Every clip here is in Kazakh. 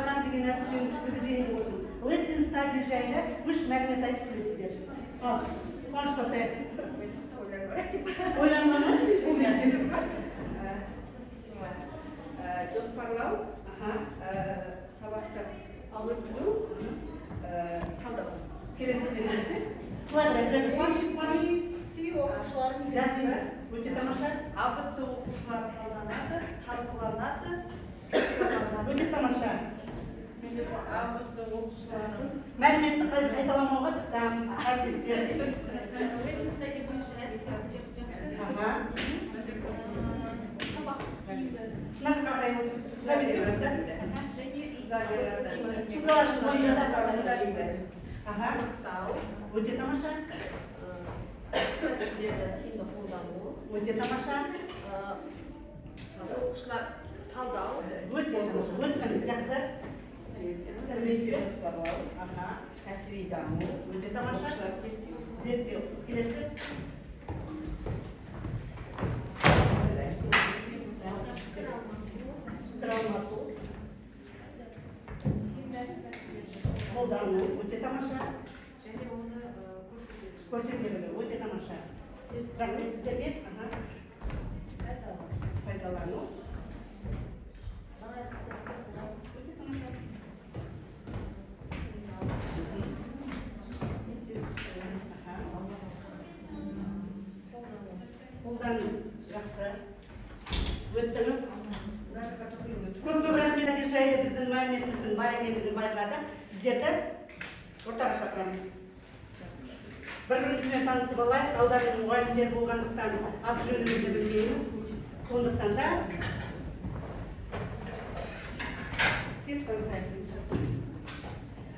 шығарған деген әдіспен кіргізейін деп отырмын. Lesson study жайлы үш мәлімет айтып келесіздер. Ал, қуаныш бастайық. Ойланбаңыз, ол нәтижесі. Жоспарлау, сабақты өткізу, талдау. Келесі келесі. Жақсы, өте тамаша. АБЦ оқушылары талданады, талқыланады, Өте тамаша. АБЦ оқушылары Мәліметті қайталамауға тырысамыз, әріптестер. Lesson study бойынша әдістесіндер сабақты тиімді Мына жаққа қарай отырсыз. Сұра берсеңіз да. Өте тамаша. Тестілерді тиімді қолдану, Өте тамаша. оқушылар талдау, Өте тамаша. Өте жақсы. жоспарлау, кәсіби даму, Өте тамаша. Зерттеу. Келесі. Пікір алмасу. Қолдану. Өте тамаша. және оны Көрсетелігі. Өте тамаша. Рахмет сіздерге. Пайдалану. Өте тамаша. Қолдану. Жақсы. Өттіңіз. Көп рахмет жайлы біздің мәліметіміздің бар екендігін байқадық. Сіздерді ортаға шақырамын. Бір-бірімізбен танысып алайық. Ауданның мұғалімдер болғандықтан аты жөнімізді білмейміз. Сондықтан да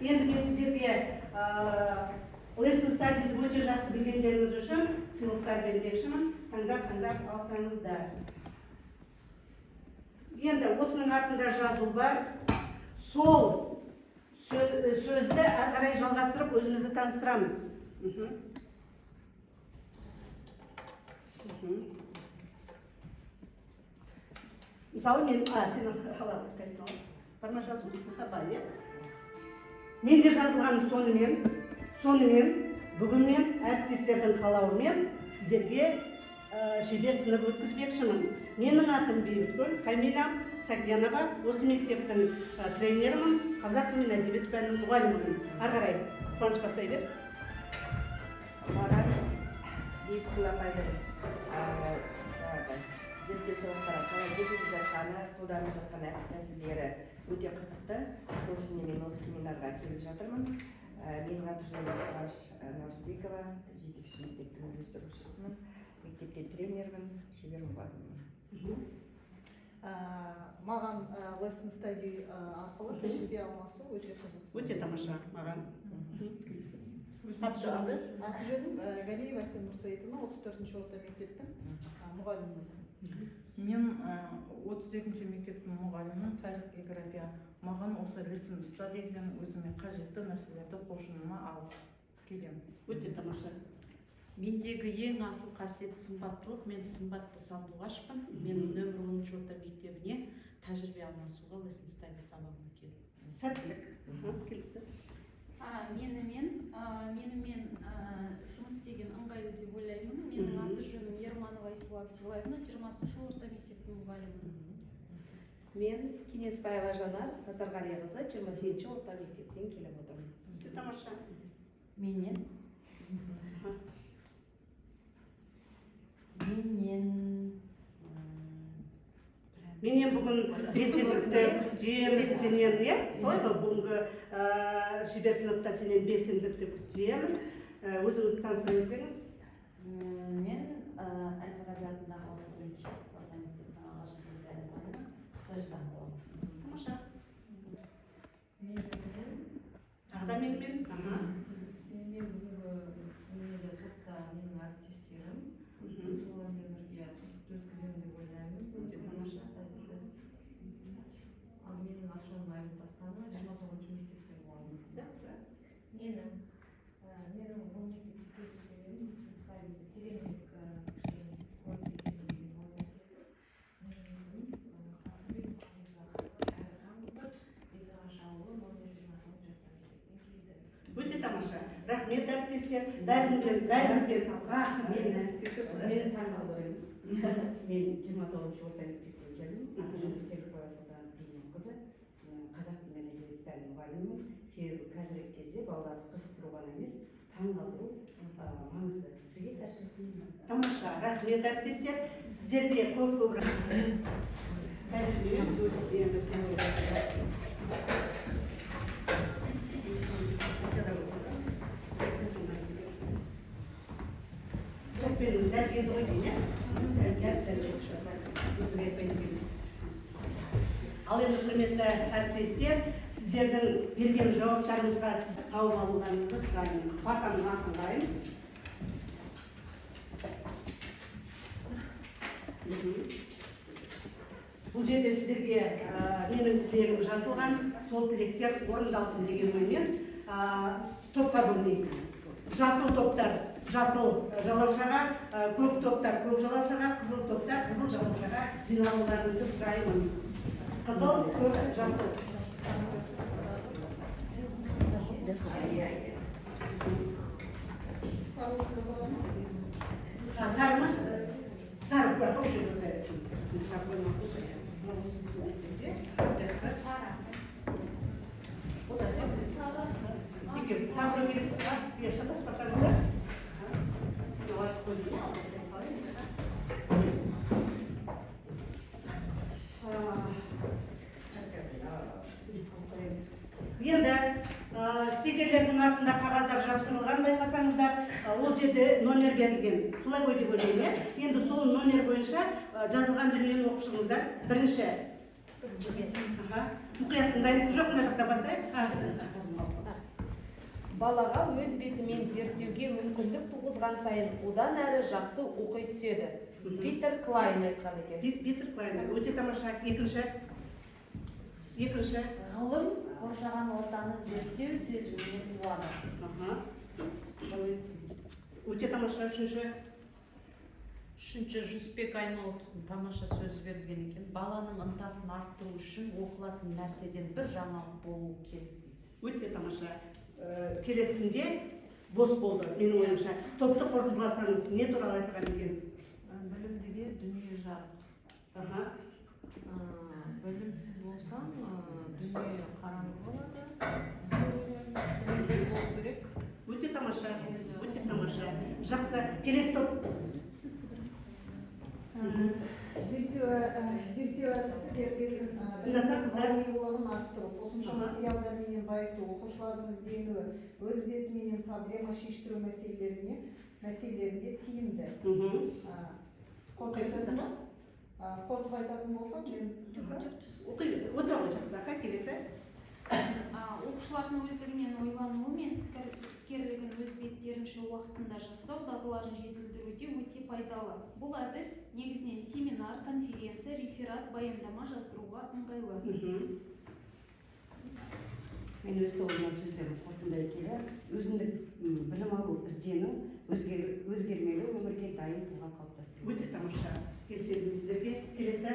енді мен сіздерге lesson study'ді өте жақсы білгендеріңіз үшін сыйлықтар бермекшімін. Таңдап алсаңыздар. Енді осының артында жазу бар. Сол сөзді ары қарай жалғастырып өзімізді таныстырамыз. Мысалы мен, сенің қалап қайсын аласың? Барма жазу, бар, е? Менде жазылған сонымен, бүгінмен әріптестердің қалауымен сіздерге шебер сынып өткізбекшімін. Менің атым Бейбіткүл, фамилиям Сәкенова, осы мектептің тренерімін, қазақ тілі мен әдебиет пәнінің мұғалімімін. Ары қарай, Қуаныш бастай бер. маған Бейбіткүл апайдың зерттеу сабақтары қалай жүргізіп жатқаны, қолданып жатқан әдіс-тәсілдері өте қызықты. Сол үшін мен осы семинарға келіп жатырмын. Менің аты жөнім Қуаныш Наурызбекова, жетекші мектептің үйлестірушісімін, мектепте тренермін, шебер мұғаліммін. Маған lesson study арқылы тәжірибе алмасу өте қызық. Өте тамаша маған. Аты жөнім Галиева Әсем Нұрсаитовна, 34-ші орта мектептің мұғалімімін. Мен 32-ші мектептің мұғалімі, тарих, география. Маған осы lesson study'ден өзіме қажетті нәрселерді қолжануыма алып келемін. Өте тамаша. Мендегі ең асыл қасиет сымбаттылық. Мен сымбатты сандуғашпын. Мен нөмір 10-ші орта мектебіне тәжірибе алмасуға lesson study сабағына келдім. Сәттілік. Келесі. менімен жұмыс істеген ыңғайлы деп ойлаймын. Менің аты жөнім Ерманова Айсұлу Абдилаевна, 20-ші орта мектептің мұғалімімін. Мен Кенесбаева Жанар Назарғалиқызы, 28-ші орта мектептен келіп отырмын. Өте тамаша. Менен бүгін белсенділікті күтеміз сенен, е? Солай ғой, бүгінгі шебер сыныпта сенен белсенділікті күтеміз. Өзіңізді таныстыра өтсеңіз. Мен Әл-Фараби атындағы 31-ші орта мектептің ағылшын тілі пәні мұғалімі Сажида боламын. Тамаша. Тағы да менімен. Мен бүгінгі топта менің әріптестерім. Солармен бірге қызықты өткіземін деп ойлаймын. Өте тамаша. Ал менің аты жөнім Айгүл Тастанова, 29-ші мектепте боламын. Жақсы. Менің 10 мектепте кездесемін, тереңірек тамаша. Рахмет әріптестер. Бәріңізге Мені таңғалдыр емес. Мен 29 орта мектепке келдім. Серікбай Сұлтанов деген қызы. Қазақ тілі мен әдебиет пәні мұғалімімін. Себебі қазіргі кезде балаларды қызықтыру ғана емес, таңғалдыру маңызды. Сізге сәттілік тілеймін. тамаша. Рахмет әріптестер. Сіздерге көп рахмет. Тәжірибе бөліссеңіз деп ойлаймын. Өтпеңіз, дәрігерді ғой дейін, ал енді құрметті әріптестер, сіздердің берген жауаптарыңызға тауып алуларыңызды сұраймын. Партаның астын қараймыз. Бұл жерде сіздерге менің тілегім жазылған, сол тілектер орындалсын деген оймен топқа бөлінейік. Жасыл топтар жасыл жалаушаға, көк топтар көк жалаушаға, қызыл топтар қызыл жалаушаға жиналуларыңызды сұраймын. Қызыл, көк, жасыл. Сары ма? Сары бұларға уже көтересің. Енді стикерлердің артында қағаздар жабыстырылған байқасаңыздар, ол жерде номер берілген. Солай ғой деп ойлаймын. Енді сол номер бойынша жазылған дүниені оқып шығыңыздар. Бірінші. Мұқият тыңдаймыз. Жоқ, мына жақта бастайық. Балаға өз бетімен зерттеуге мүмкіндік туғызған сайын одан әрі жақсы оқи түседі. Питер Клайн айтқан екен. Питер Клайн. Өте тамаша. Екінші. Ғылым қоршаған ортаны зерттеу сезімінен туады. Өте тамаша. Үшінші Жүсіпбек Аймауытовтың тамаша сөз берілген екен. Баланың ынтасын арттыру үшін оқылатын нәрседен бір жаңалық болу керек. Өте тамаша. Келесінде бос болды, менің ойымша. Топты қорытындыласаңыз, не туралы айтылған екен? Білімдіге дүние жарық. Білімсіз болсаң, дүние қараңғы болады. Білімді болу керек. Өте тамаша. Жақсы. Келесі топ. Зерттеу әдісі берілетін ғылымын арттыру, қосымша материалдарменен байыту, оқушылардың ізденуі, өз бетіменен проблема шештіру мәселелерінде тиімді. Қорытып айтатын болсам, мен Отыра ғой жақсы. Келесі. Оқушылардың өздігінен ойлануы мен іскерлігін өз беттерінше уақытында жасау дағдыларын жетілдіруде өте пайдалы. Бұл әдіс негізінен семинар, конференция, реферат, баяндама жаздыруға ыңғайлы. Мен өз тобымнан сөздерім қорытындай келе, өзіндік білім алу, іздену, өзгермелі өмірге дайын тұлға қалыптастыру. Өте тамаша. Келісемін сіздерге. Келесі.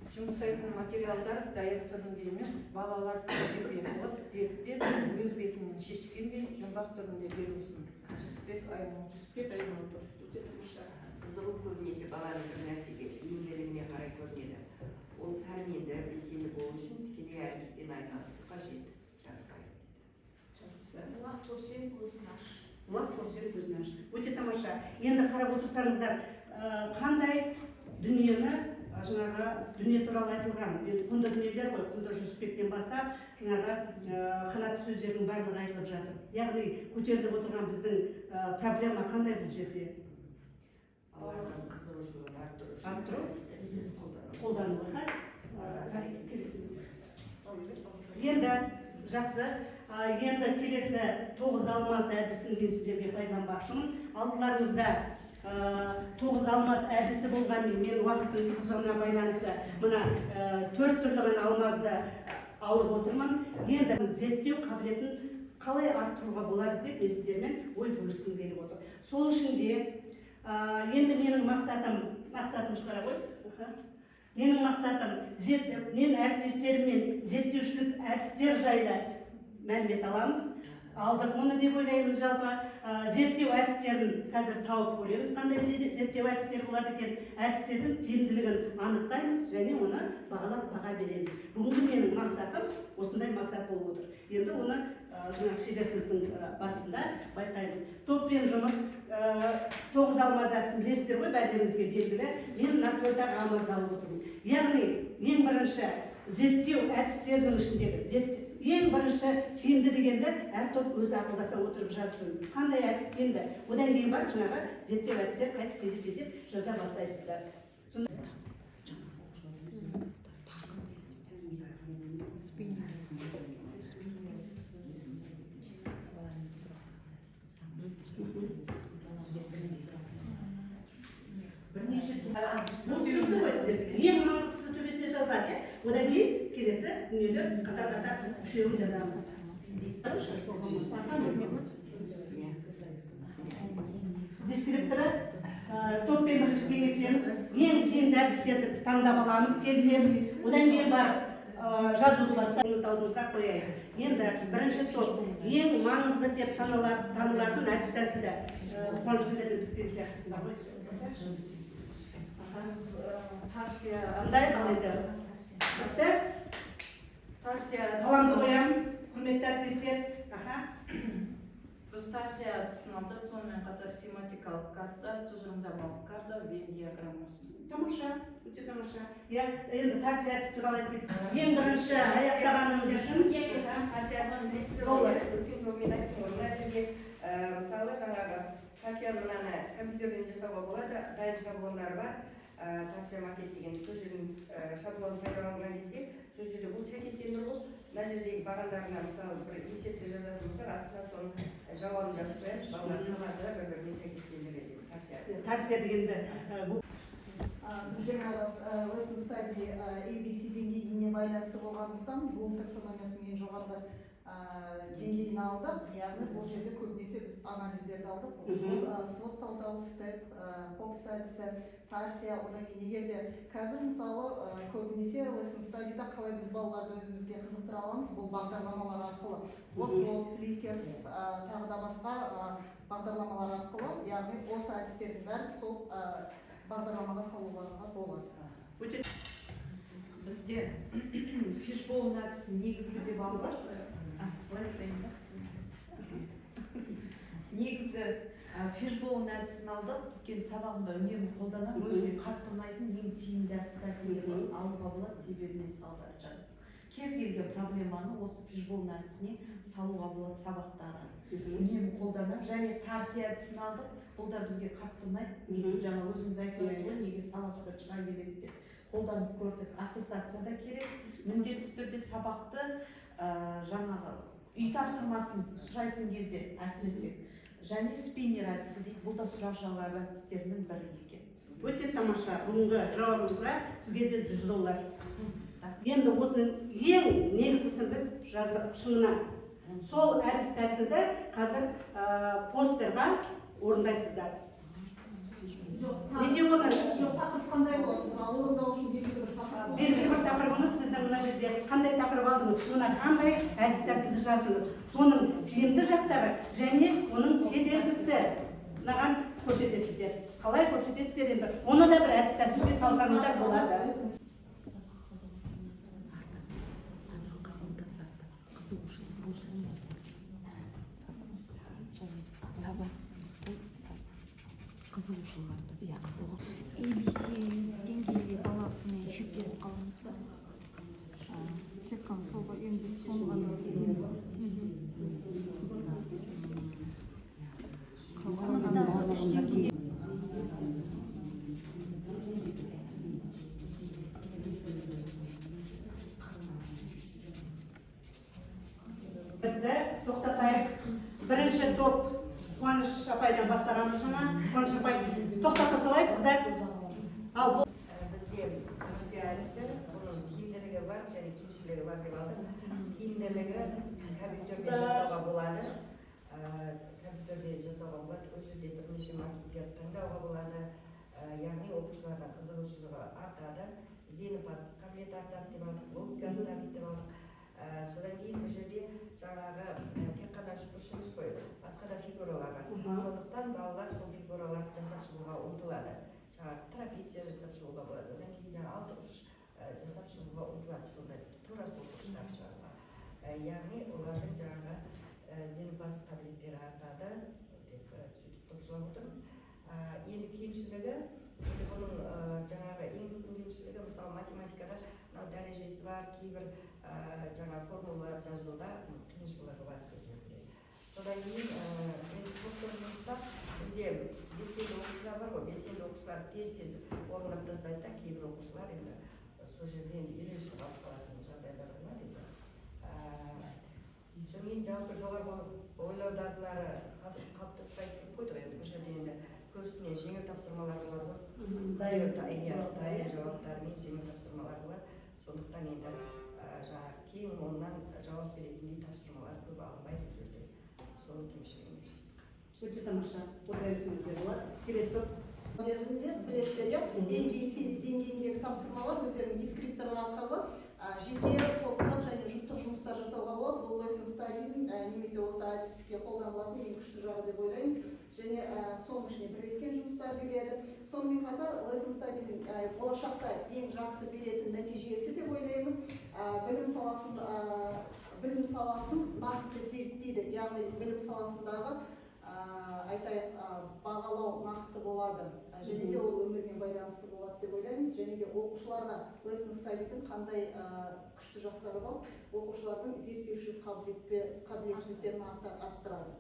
Жұмсайтын материалдар дайын түрінде емес, балалар тәжірибе қылып, зерттеп, өз бетімен шешкендей жұмбақ түрінде берілсін. Жүсіпбек Аймауытов. Өте тамаша. Қызығы көбінесе баланың бір нәрсеге бейімділігіне қарай көрінеді. Ол пәрменді, белсенді болу үшін тікелей әрекетпен айналысу қажет. Жақсы. Уақыт көрсең көзін аш. Өте тамаша. Енді қарап отырсаңыздар, қандай дүниені жаңағы дүние туралы айтылған. Құнды дүниелер ғой, құнды Жүсіпбектен бастап, жаңағы қанатты сөздердің барлығы айтылып жатыр. Яғни көтеріліп отырған біздің проблема қандай бұл жерде? Баланың қызығушылығын арттыру үшін қолдануға. Енді жақсы. Енді келесі 9 алмас әдісін мен сіздерге пайдаланбақшымын. Алдыларыңызда 9 алмас әдісі болғанмен мен уақыттың қызығына байланысты мына 4 түрлі ғана алмазды алып отырмын. Енді зерттеу қабілетін қалай арттыруға болады деп мен сіздермен ой бөліскім келіп отыр. Сол үшін де енді менің мақсатым шығара ғой. Менің мақсатым мен әріптестеріммен зерттеушілік әдістер жайлы мәлімет аламыз. алдық оны деп ойлаймыз. Жалпы зерттеу әдістерін қазір тауып көреміз, қандай зерттеу әдістері болады екен. Әдістердің тиімділігін анықтаймыз және оны бағалап баға береміз. Бүгінгі менің мақсатым осындай мақсат болып отыр. Енді оны жаңағы шеберліктің басында байқаймыз. Топпен жұмыс 9 алмаз әдісін білесіздер ғой, бәріңізге белгілі. Мен мына 4 алмазды алып отырмын. Яғни ең бірінші зерттеу әдістерінің ішіндегі ең бірінші тиімді дегенді әр топ өзі ақылдаса отырып жазсын. Қандай әдіс тиімді? Одан кейін бар жаңағы зерттеу әдістер қайсы кезек жаза бастайсыздар. Бұл түсінікті ғой сіздер. Ең маңыздысы төбесіне жазылады, одан кейін келесі дүниелер қатар-қатар үшеуін жазамыз. Дескрипторы топпен бірінші кеңесеміз, ең тиімді әдістерді таңдап аламыз, келісеміз. Одан кейін барып жазуды бастаймыз, алдымызға қояйық. Енді бірінші топ ең маңызды деп танылатын әдіс тәсілді. Қуанышсыздардың бүккен сияқтысында ғой. Қандай қалайды? Қаламды қоямыз, құрметті әріптестер. Біз Тарсия әдісін алдық, сонымен қатар семантикалық карта, тұжырымдамалық карта, Вен диаграммасы. Тамаша, өте тамаша. Енді Тарсия әдісі туралы айтып кетсек. Ең бірінші аяқтағанымыз үшін Тарсия әдісін білесіздер ғой, өткен жолмен айттым ғой, мына жерге мысалы жаңағы Тарсия мынаны компьютерден жасауға болады, дайын шаблондар бар. Тарсия макет деген сол жердің шаблонын пайдаланған кезде сол жерде бұл сәйкестендіру ғой. Мына жердегі бағандарына мысалы бір есепті жазатын болсақ, астына соның жауабын жазып қоямыз, балалар қалады бір-біріне сәйкестендіреді. Тарсия дегенді Біз жаңағы lesson study ABC деңгейіне байланысты болғандықтан Bloom таксономиясының ең жоғарғы деңгейін алдық. Яғни бұл жерде көбінесе біз анализдерді алдық. SWOT талдау, STEP, POPS әдісі, Тарсия, одан кейін егерде қазір мысалы көбінесе lesson study'да қалай біз балаларды өзімізге қызықтыра аламыз, бұл бағдарламалар арқылы. Word, Flickrs, тағы да басқа бағдарламалар арқылы, яғни осы әдістердің бәрі сол бағдарламаға салуға болады. Бізде фишбоун әдісін негізгі деп алдық. Негізгі фишбоун әдісін алдық, өйткені сабағымда үнемі қолданамын, өзіме қатты ұнайтын ең тиімді әдіс тәсілдерін алуға болады, себебі мен салдар жаңа. Кез келген проблеманы осы фишбоун әдісіне салуға болады сабақтағы. Үнемі қолданамын, және Тарсия әдісін алдық. Бұл да бізге қатты ұнайды. Негізі жаңа өзіңіз айтып ғой, неге саласы шыға келеді деп қолданып көрдік. Ассоциация да керек. Міндетті түрде сабақты жаңағы үй тапсырмасын сұрайтын кезде әсіресе және спиннер әдісі дейді. Бұл да сұрақ жауап әдістерінің бірі екен. Өте тамаша. Бүгінгі жауабыңызға сізге де $100. Енді осының ең негізгісін біз жаздық шынына. Сол әдіс тәсілді қазір постерға орындайсыздар. Неге оны? Тақырып қандай болады? Орындау үшін белгілі бір тақырып. Белгілі бір тақырыбыңыз сіздің мына жерде қандай тақырып алдыңыз, шынына қандай әдіс тәсілді жаздыңыз, соның тиімді жақтары және оның кедергісі мынаған көрсетесіздер. Қалай көрсетесіздер енді? Оны да бір әдіс тәсілге салсаңыздар болады. ABC деңгейде баламен шектеліп қаламыз ба? Тек қана сол енді біз соны ғана істейміз. Сыныптағы 3 деңгейде тоқтатайық. Бірінші топ Қуаныш апайдан бастағанбыз жаңа. Қуаныш апай тоқтата салайық, қыздар. Ал бұл Бізде Тарсия әдісі, оның тиімділігі бар және кемшілігі бар деп алдық. Тиімділігі компьютерде жасауға болады. Компьютерде жасауға болады. Ол жерде бірнеше макеттер таңдауға болады. Яғни оқушылардың қызығушылығы артады. Ізденімпаздық қабілеті артады деп алдық. Логикасы дамиды деп алдық. Содан кейін бұл жерде жаңағы тек қана үшбұрышын сол фигураларды жасап шығуға ұмтылады. Жаңағы трапеция жасап шығуға болады, одан кейін жаңағы алтықұш жасап шығуға ұмтылады, сондай тура сол бұрыштарды шығаруға. Яғни олардың жаңағы жеңімпаз қабілеттері артады деп сөйтіп топшылап отырмыз. Енді кемшілігі, бұның жаңағы ең үлкен кемшілігі, мысалы математикада мынау дәрежесі бар, кейбір жаңа формулалар жазуда қиыншылығы бар сол жерде. Содан кейін енді топтық жұмыста бізде белсенді оқушылар бар ғой, белсенді оқушылар тез орындап тастайды да, кейбір оқушылар енді сол жерде енді елеусіз қалып қалатын жағдайлар болады енді. Содан кейін жалпы жоғарғы ойлаудағылары қалыптаспайды деп қойдық енді, бұл жерде енді көбісіне жеңіл тапсырмалар бар ғой. Дайын жауаптар мен жеңіл тапсырмалар бар. Сондықтан енді жаңағы кейін онан жауап беретіндей тапсырмалар көп алынбайды бұл жерде. Соның кемшілігін шештік. Өте тамаша. Отыра берсеңіздер болады. Келесі топ. Білесіздер, ABC деңгейіндегі тапсырмалар өздерінің дескрипторы арқылы жеке, топтық және жұптық жұмыстар жасауға болады. Бұл lesson study'дің немесе осы әдіске қолданылатын ең күшті жағы деп ойлаймыз. Және соның ішіне бірлескен жұмыстар береді. Сонымен қатар lesson study'дің болашақта ең жақсы беретін нәтижесі деп ойлаймыз. Білім саласын нақты зерттейді. Яғни білім саласындағы бағалау нақты болады, және де ол өмірмен байланысты болады деп ойлаймыз. Және де оқушыларға lesson study'дің қандай күшті жақтары бар, оқушылардың зерттеушілік қабілеттіліктерін арттырады.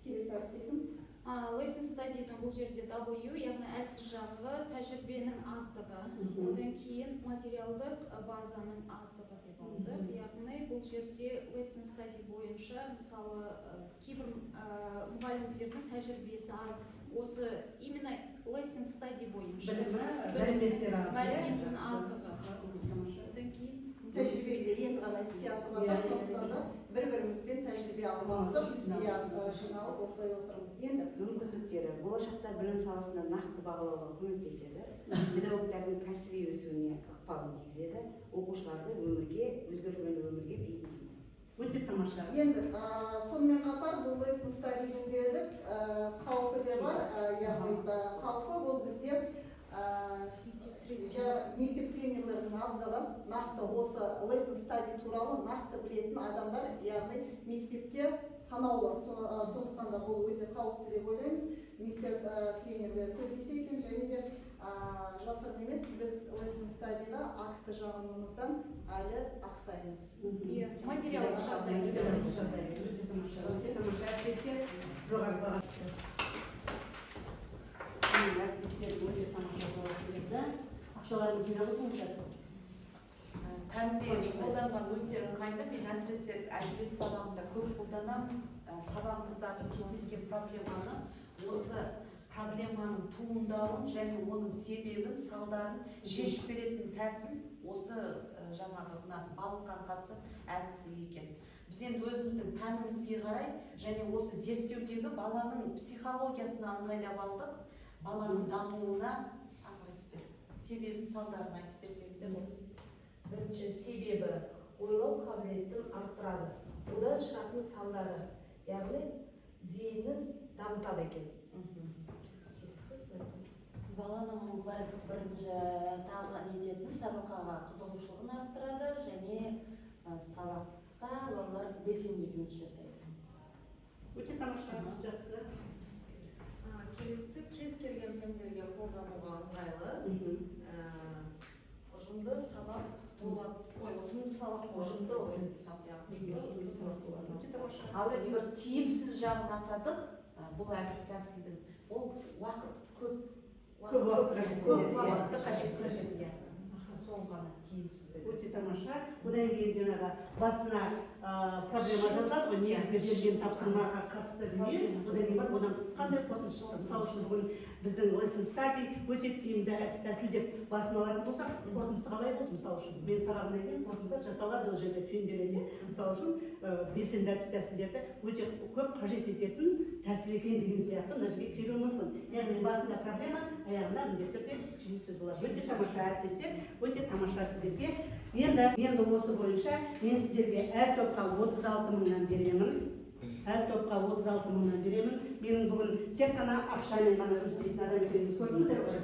Келесі әріптесім. Lesson study'дің бұл жерде W, яғни әлсіз жағы тәжірибенің аздығы, одан кейін материалдық базаның аздығы деп алды. Яғни бұл жерде lesson study бойынша мысалы кейбір мұғалімдердің тәжірибесі аз. Осы именно lesson study бойынша мәліметтің аздығы. Одан кейін Тәжірибеде енді ғана іске асырғанда, сондықтан да бір-бірімізбен тәжірибе алмасып, жиналып осылай отырмыз. Енді мүмкіндіктері болашақта білім саласында нақты бағалауға көмектеседі, педагогтардың кәсіби өсуіне ықпалын тигізеді, оқушыларды өзгерген өмірге бейімдейді. Өте тамаша. Енді сонымен қатар бұл lesson study'дің дедік, қауіпі де бар, яғни қауіпі ол бізде мектеп тренерлерінің аздығы, нақты осы lesson study туралы нақты білетін адамдар, яғни мектепте санаулы. Сондықтан да бұл өте қауіпті деп ойлаймыз. Мектеп тренерлері көбейсе екен, және де жасырын емес, біз lesson study'ға акты жағынымыздан әлі ақсаймыз. материалдық жағдай. Өте тамаша. Өте тамаша. Әріптестер жоғары бағасы. Әріптестер өте тамаша жауап берді. Ақшаларымыз жиналып отырады. Пәнде қолданған өте ыңғайлы. Мен әсіресе әдебиет сабағында көп қолданамын. Сабағымыздағы кездескен проблеманы, осы проблеманың туындауын және оның себебін, салдарын шешіп беретін тәсіл осы жаңағы балық қаңқасы әдісі екен. Біз енді өзіміздің пәнімізге қарай және осы зерттеудегі баланың психологиясына ыңғайлап алдық. Баланың дамуына себебін, салдарын айтып берсеңіздер осы. Бірінші себебі ойлау қабілетін арттырады. Одан шығатын салдары, яғни зейінін дамытады екен. Баланың бұл әдіс бірінші тағы нететін сабаққа қызығушылығын арттырады және сабақта балалар белсенді жұмыс жасайды. Өте тамаша. Жақсы. Келесі кез келген пәндерге қолдануға ыңғайлы. Ұжымды сабақ ұжымды сабақ болады. Ал енді бір тиімсіз жағын атадық, бұл әдіс тәсілдің, ол уақыт көп уақытты қажет етеді. Сол ғана тиімсіз. Өте тамаша. Одан кейін жаңағы басына проблема жасап, негізгі берген тапсырмаға қатысты дүние, одан кейін бар, одан қандай қорытынды шықты. Мысалы үшін бүгін біздің lesson study өте тиімді әдіс тәсіл деп басын алатын болсақ, қорытындысы қалай болды? Мысалы үшін мен сабағымнан кейін қорытынды жасалады, ол жерде түйінделеді. Мысалы үшін белсенді әдіс тәсілдерді өте көп қажет ететін тәсіл екен деген сияқты мына жерге келуі мүмкін. Яғни басында проблема, аяғында міндетті түрде түйінсіз болады. Өте тамаша әріптестер, өте тамаша сіздерге. Енді осы бойынша мен сіздерге әр топқа 36 мыңнан беремін. әр топқа 36 мыңнан беремін. Менің бүгін тек қана ақшамен ғана жұмыс істейтін адам екенімді көрдіңіздер ғой.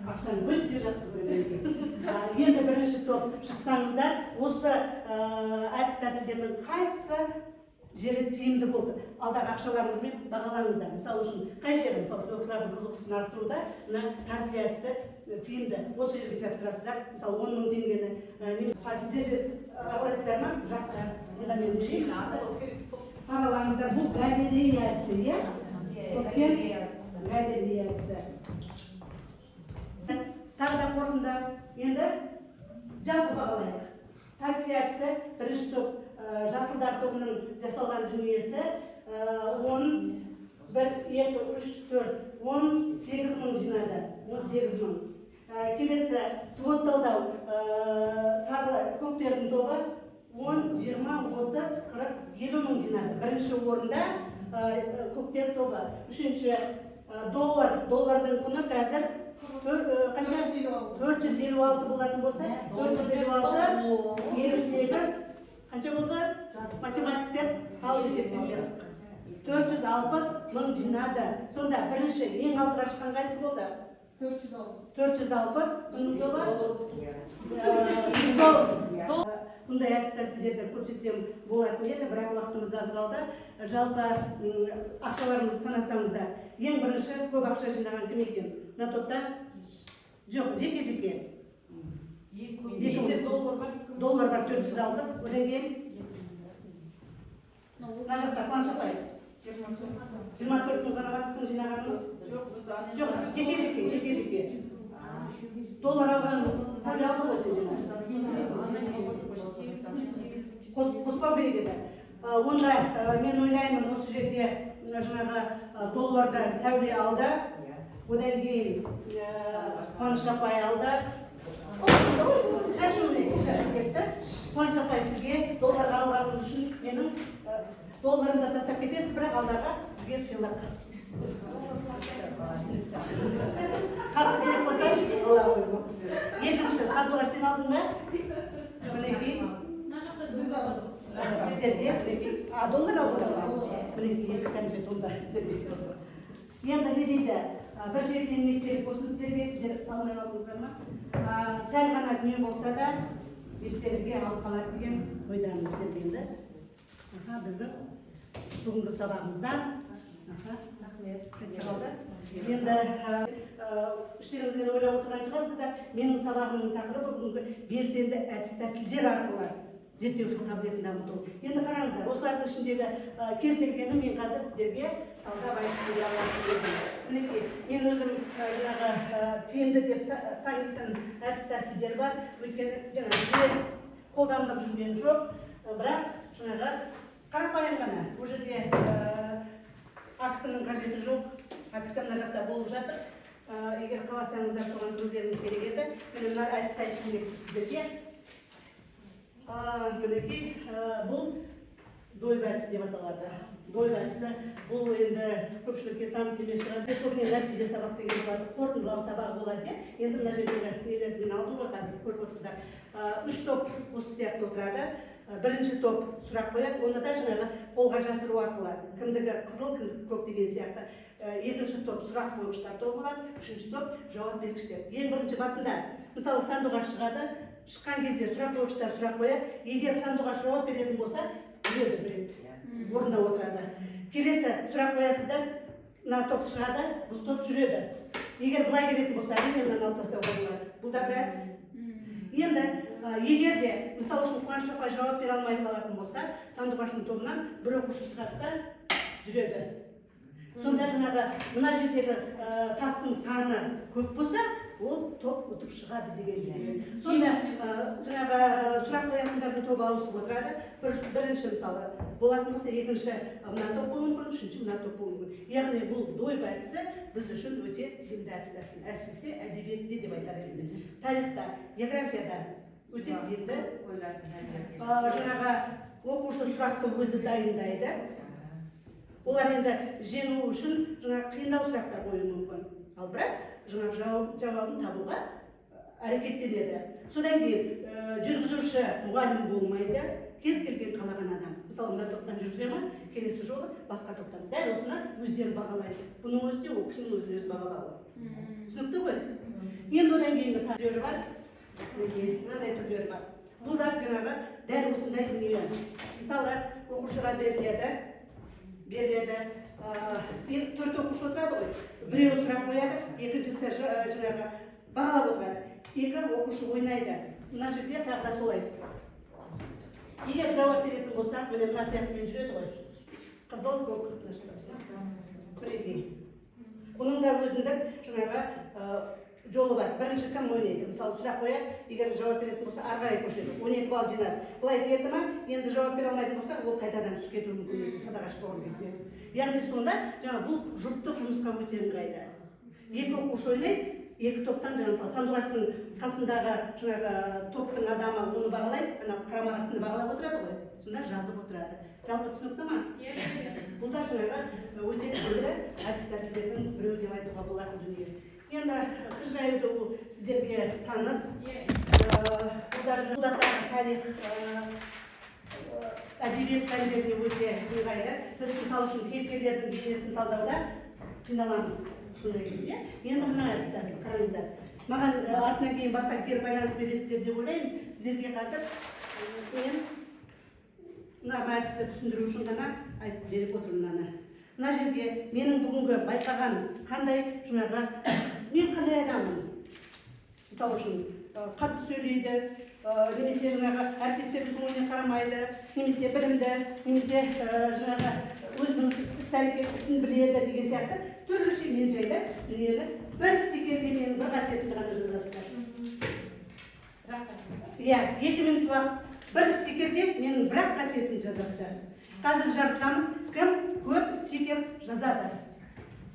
Ақшаны өте жақсы көремін. Енді бірінші топ шықсаңыздар, осы әдіс тәсілдердің қайсысы жері тиімді болды? Алдағы ақшаларыңызбен бағалаңыздар. Мысалы үшін, қай жері, мысалы үшін оқушылардың қызығушылығын арттыруда мына тәсіл әдісі тиімді. Осы жерге жапсырасыздар. Мысалы 10 мың теңгені немесе сіздер аралайсыздар ма? Жақсы. Қаралаңыздар, бұл галерея әдісі, иә? Галерея әдісі. Тағы да қорытынды. Енді жалпы бағалайық. Тәсіл әдісі бірінші топ жасылдар тобының жасалған дүниесі 10, 1, 2, 3, 4, 18 мың жинады. 18 мың. Келесі свод талдау сары көктердің тобы 10, 20, 30, 40, 50 мың жинады. Бірінші орында көктер тобы. Үшінші доллардың құны қазір қанша? 456 болатын болса, 456, 58, қанша болды? Математиктер қалып есептейді. 460 мың жинады. Сонда бірінші ең алдыға шыққан қайсы болды? 460 мың доллар. Бұндай әдіс тәсілдерді көрсетсем болатын еді, бірақ уақытымыз аз қалды. Жалпы ақшаларыңызды санасаңыздар, ең бірінші көп ақша жинаған кім екен? Мына топта жоқ, жеке-жеке. Доллар бар 460, одан кейін мына жақта қанша пай? 24 мың ғана басықтың жинағанымыз? Жоқ, жеке-жеке. Доллар алған сәуле алды ғой. Қоспау керек еді. Онда мен ойлаймын, осы жерде жаңағы долларда сәуле алды, одан кейін Қуаныш апай алды. Шашу кетті. Қуаныш апай сізге долларға алғаныңыз үшін менің долларымды тастап кетесіз, бірақ алдағы сізге сыйлық. Екінші, Сандуғаш, сен алдың ба? Мінекей. Сіздерге, доллар алдың? Мінекей, екі конфет онда сіздерге. Енді не дейді? Бір жерден не істелік болсын сіздерге, сіздер алмай алдыңыздар ма? Сәл ғана дүние болса да, естелікке алып қалады деген ойдамыз сіздерге. Біздің бүгінгі сабағымыздан. Енді іштеріңізден ойлап отырған шығарсыздар, менің сабағымның тақырыбы бүгінгі белсенді әдіс тәсілдер арқылы зерттеушілік қабілетін дамыту. Енді қараңыздар, осылардың ішіндегі кез келгені мен қазір сіздерге талдап айтып бере аламын. Мінекей, мен өзім жаңағы тиімді деп танитын әдіс тәсілдер бар. Өйткені жаңағы қолданылып жүрген жоқ, бірақ жаңағы қарапайым ғана. Бұл жерде актінің қажеті жоқ, акт мына жақта болып жатыр. Егер қаласаңыздар соған көздеріңіз керек еді. Мен мына әдіс айтып берейін сіздерге. Мінекей, бұл дойбы әдісі деп аталады. Дойбы әдісі бұл енді көпшілікке таныс емес шығар. Көбіне нәтиже сабақ деген болады, қорытындылау сабағы болады. Енді мына жердегі нелерді мен алдым ғой, қазір көріп отырсыздар. 3 топ осы сияқты отырады. Бірінші топ сұрақ қояды, оны да жаңағы қолға жасыру арқылы, кімдігі қызыл, кімдігі көк деген сияқты. Екінші топ сұрақ қойғыштар тобы болады, үшінші топ жауап бергіштер. Ең бірінші басында, мысалы Сандуғаш шығады, шыққан кезде сұрақ қойғыштар сұрақ қояды. Егер Сандуғаш жауап беретін болса, біледі, орнына отырады. Келесі сұрақ қоясыздар, мына топ шығады, бұл топ жүреді. Егер былай келетін болса, әрине мынаны алып тастауға болады. Бұл да бір әдіс. Енді егер де, мысалы үшін Қуаныш апай жауап бере алмай қалатын болса, Сандуғаштың тобынан бір оқушы шығады да жүреді. Сонда жаңағы мына жердегі тастың саны көп болса, ол топ ұтып шығады деген. Сонда жаңағы сұрақ қоятындардың тобы ауысып отырады. Бірінші мысалы болатын болса, екінші мына топ болуы мүмкін, үшінші мына топ болуы мүмкін. Яғни бұл дойбы әдісі біз үшін өте тиімді әдіс тәсіл. Әсіресе әдебиетте деп айтар едім. Тарихта, географияда өте тиімді. Жаңағы оқушы сұрақты өзі дайындайды. Олар енді жеңу үшін жаңағы қиындау сұрақтар қою мүмкін. Ал бірақ жаңағы жауабын табуға әрекеттенеді. Содан кейін жүргізуші мұғалім болмайды, кез келген қалаған адам. мысалы мына топтан жүргізе ма, келесі жолы басқа топтан. Дәл осыны өздері бағалайды. Бұның өзі де оқушының өзін-өзі бағалауы. Түсінікті ғой? Енді одан кейінгі түрлері бар. Мынандай түрлері бар. Бұл да жаңағы дәл осындай дүние. Мысалы, оқушыға беріледі. 4 оқушы отырады ғой. Біреуі сұрақ қояды, екіншісі жаңағы бағалап отырады. 2 оқушы ойнайды. Мына жерде тағы да солай. Егер жауап беретін болсақ, міне мына сияқтымен жүреді ғой. Қызыл, көк, бірегей. Бұның да өзіндік жаңағы жолы бар. Бірінші кім ойнайды? Мысалы, сұрақ қояды, егер жауап беретін болса, ары қарай көшеді. 12 балл жинады. Былай берді ма, енді жауап бере алмайтын болса, ол қайтадан түсіп кетуі мүмкін еді, садаға шықпаған кезде. Яғни сонда жаңа бұл жұптық жұмысқа өте ыңғайлы. 2 оқушы ойнайды, 2 топтан жаңа мысалы сандуғаштың қасындағы жаңағы топтың адамы оны бағалайды, ана қарама-қарсыны бағалап отырады ғой. Сонда жазып отырады. Жалпы түсінікті ма? Бұл да жаңағы өте түрлі әдіс тәсілдердің біреуі деп айтуға болады дүние. Енді қыз жаюды ол сіздерге таныс. Бұлдағы тарих, әдебиет пәндеріне өте ыңғайлы. Біз мысалы үшін кейіпкерлердің бейнесін талдауда қиналамыз сондай кезде. Енді мына әдіс тәсіл қараңыздар. Маған артынан кейін басқа кері байланыс бересіздер деп ойлаймын. Сіздерге қазір мен мына әдісті түсіндіру үшін ғана айтып беріп отырмын мынаны. Мына жерге менің бүгінгі байқаған қандай жаңағы мен қандай адаммын. Мысалы үшін қатты сөйлейді, немесе жаңағы әріптестердің көңіліне қарамайды, немесе білімді, немесе жаңағы өзінің іс-әрекетін біледі деген сияқты түрліше мен жайлы дүниені бір стикерге менің бір қасиетімді ғана жазасыздар. Иә, 2 минут уақыт бір стикерге менің бір қасиетімді жазасыздар. Қазір жарысамыз, кім көп стикер жазады.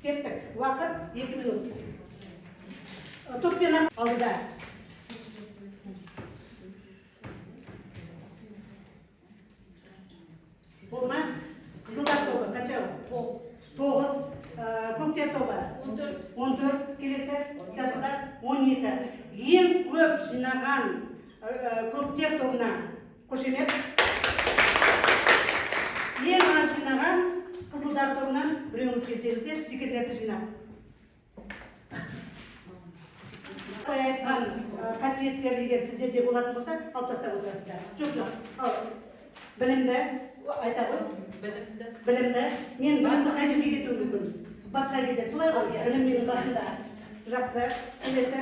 Кеттік, уақыт 2 минут. Топпен алдыда. Болма? Қызылдар тобы, қанша? 9. Көктер тобы? 14. Келесі жасылдар 12. Ең көп жинаған көктер тобына қошемет. Ең аз жинаған қызылдар тобынан біреуіңіз келсеңіздер стикерлерді жинап. Айтқан қасиеттер егер сіздерде болатын болса, алып тастап отырасыздар. Жоқ. Білімді, айта ғой. Білімді. Мен білімді қай жерге кетуім мүмкін. Басқа кетеді. Солай ғой, білім менің басында. Жақсы. Келесі.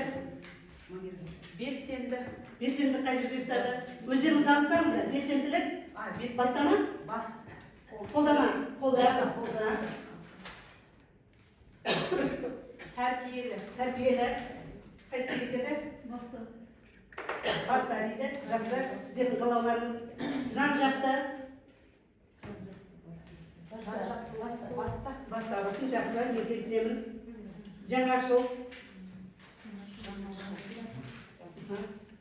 Белсенді. Белсенді қай жерге жатады? Өздеріңіз анықтаңыздар. Белсенділік. Бастама? Бас. Қолдама. Қолда. Тәрбиелі. Қайсына кетеді? Баста дейді. Жақсы. Сіздердің қалауларыңыз. Жан-жақты. Баста. Жақсы. Мен келісемін. Жаңашыл.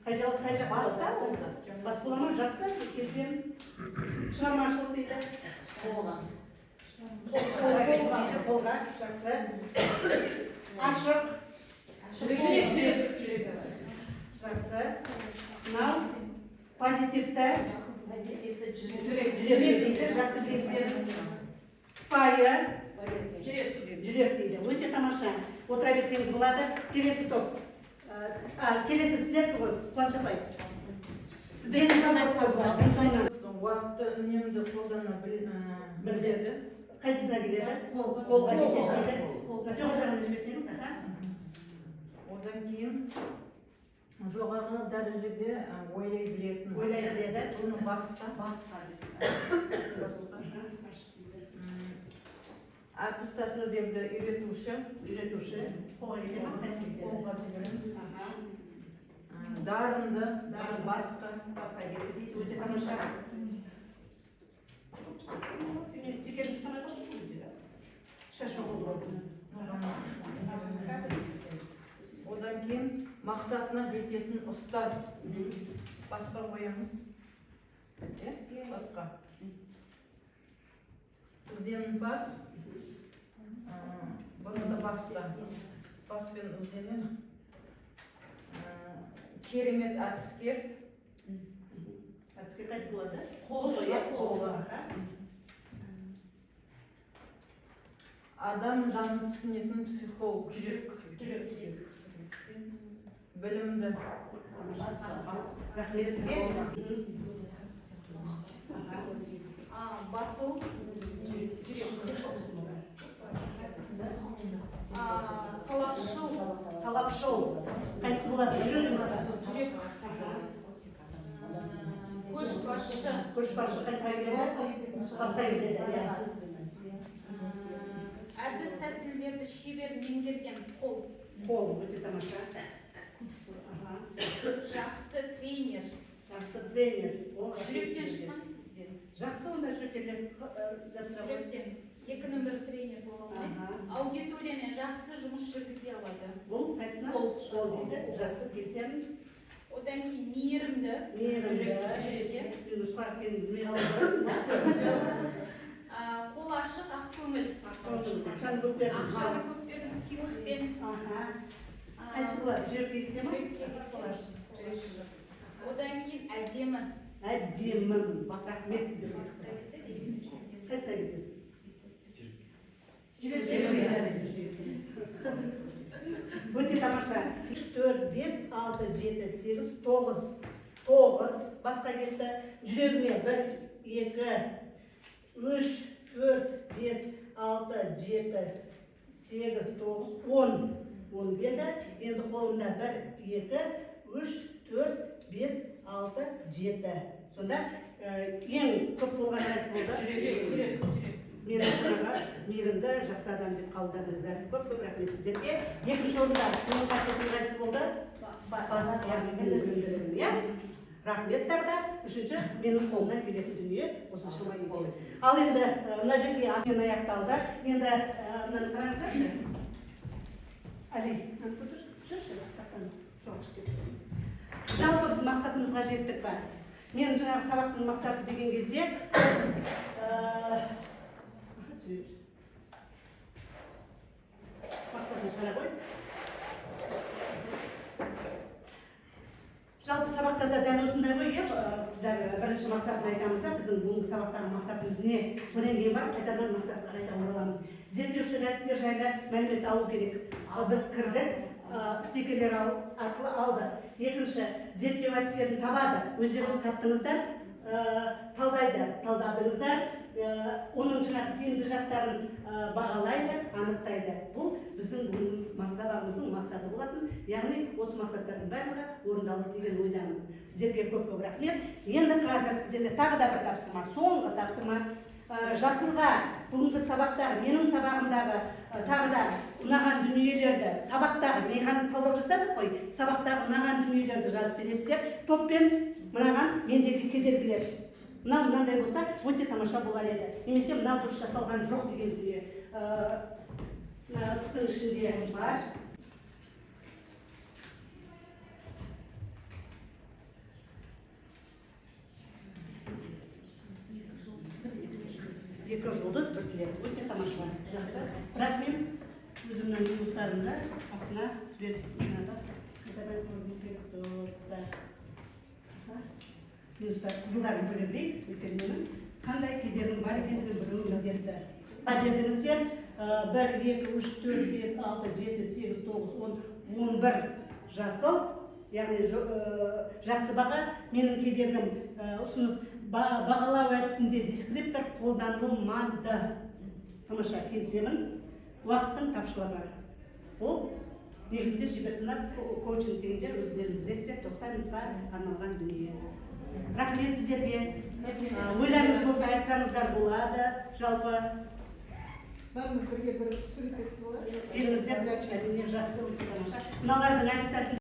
Қай жақ? Баста болса. Бас бола ма? Жақсы. Келісемін. Шығармашылық дейді. Қолға. Жақсы. Ашық. Жүрек. Жақсы. Мынау позитивті. Жүрек дейді. Жақсы келісемін. Спайы. Жүрек дейді. Өте тамаша. Отыра берсеңіз болады. Келесі топ. Келесі сіздер ғой. Қуаныш апай. Уақытты үнемді қолдана біледі. Қайсысына келеді? Қолға кетеді дейді. Жоға жағына жіберсеңіз, Одан кейін жоғарғы дәрежеде ойлай білетін. Ойлай біледі. Бұны басқа. Аттестацияларды үйретуші. Қолға кетеді ма? Қолға жіберіңіз. Дарынды. Басқа кетеді дейді. Өте тамаша. Мен стикерді санай қойдым дейді. Шашы болды. Одан кейін мақсатына жететін ұстаз. Басқа қоямыз. Басқа. Ізденің бас. Бұны да баста. Баспен ізденен. Керемет әдіскер. Әдіскер қайсы болады? Қолға. адам жанын түсінетін психолог, жүрек білімді. Рахмет сізге. Батыл. Талапшыл. Талапшыл. Қайсысы болады? Жүрегіңіз. Көшбасшы. Көшбасшы қайсыға келеді? Басқа келеді. Әдіс тәсілдерді шебер меңгерген қол. Қол, өте тамаша. Жақсы тренер. Жақсы тренер. Жүректен шыққан сізден. Жақсы онда жүректен жапсыра ғой. Жүректен. Екі нөмір тренер бола алмайды. Аудиториямен жақсы жұмыс жүргізе алады. Бұл қайсына? Қол дейді. Жақсы келсем. Одан кейін мейірімді. Мейірімді. Нұсқақпен білмей қалып. Қол ашық, ақ көңіл. Ақшаны көп бердің. Ақшаны көп бердің, сыйлықпен. Қайсы болады? Жүрекке кетеді ме? Одан кейін әдемі. Әдемі. Рахмет сізге. Қайсына кетесің? Өте тамаша. 3, 4, 5, 6, 7, 8, 9 басқа кетті. Жүрегіме 1, 2, 3, 4, 5, 6, 7, 8, 9, 10 келді. Енді қолымда 1, 2, 3, 4, 5, 6, 7. Сонда ең көп болған қайсы болды? Жүрек. Мен жаңаға мейірімді, жақсы адам деп қабылдадыңыздар. Көп рахмет сіздерге. Екінші орында менің қасиетім қайсысы болды? Бас. Рахмет тағы да. Үшінші менің қолымнан келетін дүние осы шамай болды. Ал енді мына жерге асымен аяқталды. Енді мынаны қараңыздаршы. Али, түсірші. Жалпы біз мақсатымызға жеттік па? Мен жаңағы сабақтың мақсаты деген кезде мақсатын шығара ғой. Жалпы сабақтарда дәл осындай ғой, қыздар бірінші мақсатын айтамыз да, біздің бүгінгі сабақтағы мақсатымыз не? Содан кейін барып қайтадан мақсатқа қайта ораламыз. Зерттеушілік әдістер жайлы мәлімет алу керек. Біз кірдік, стикерлер арқылы алды. Екінші, зерттеу әдістерін табады. Өздеріңіз таптыңыздар, талдадыңыздар, оның жаңағы тиімді жақтарын бағалайды, анықтайды. Бұл біздің сабағымыздың мақсаты болатын. Яғни осы мақсаттардың барлығы орындалды деген ойдамын. Сіздерге көп рахмет. Енді қазір сіздерге тағы да бір тапсырма, соңғы тапсырма. Жасылға бүгінгі сабақтағы, менің сабағымдағы тағы да ұнаған дүниелерді, сабақтағы механик талдау жасадық қой, сабақтағы ұнаған дүниелерді жазып бересіздер. Топпен мынаған мендегі кедергілер. Мынандай болса, өте тамаша болар еді. Немесе мынау дұрыс жасалған жоқ деген дүние. Ыдыстың ішінде бар. Екі жұлдыз, бір тілек. Өте тамаша. Жақсы. Бірақ мен өзімнің жұмыстарымды астына жіберіп қызылдарын білдірейік, өйткені менің қандай кедергім бар екендігін білуім міндетті. Бердіңіздер 1, 2, 3, 4, 5, 6, 7, 8, 9, 10, 11 жасыл, яғни жақсы баға. Менің кедергім ұсыныс бағалау әдісінде дескриптор қолданылмады. Тамаша, келісемін. Уақыттың тапшылығы. Ол негізінде шеберсінап коучинг дегенде өздеріңіз білесіздер 90 минутқа арналған дүние. Рахмет сіздерге. Ойларыңыз болса айтсаңыздар болады. Жалпы Бәріміз бірге бір сурет етсіз болады. келіңіздер, жақсы. Мыналардың әдіс тәсіл